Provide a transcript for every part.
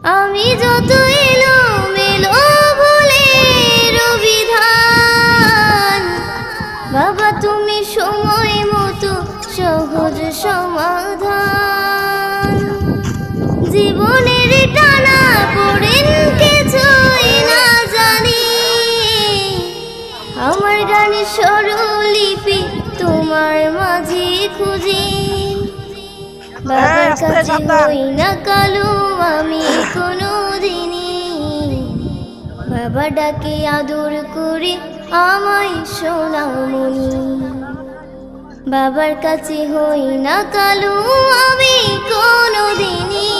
আমি যত এলোমেলো ভুলের বিধান, বাবা তুমি সময় মতো সহজ সমাধান। জীবনের টানা পড়েন কিছুই না জানি, আমার গানের স্বরলিপি তোমার মাঝে খুঁজি। বাবার কাছে হই না কালো আমি কোনো দিনই, বাবা ডাকে আদর করে আমায় সোনামণি। বাবার কাছে হই না কালো আমি কোনো দিনই,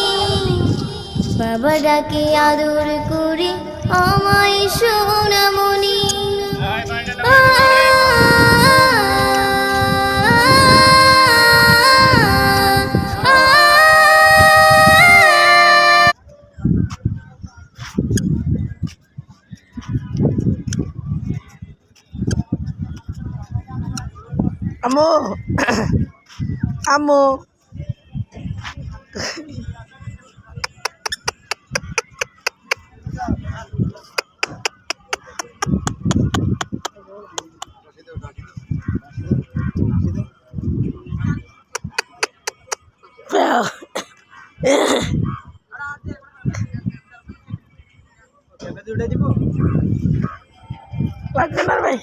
বাবা ডাকে আদর করে আমায় সোনামণি। আম্মু আম্মু লাগবে না ভাই।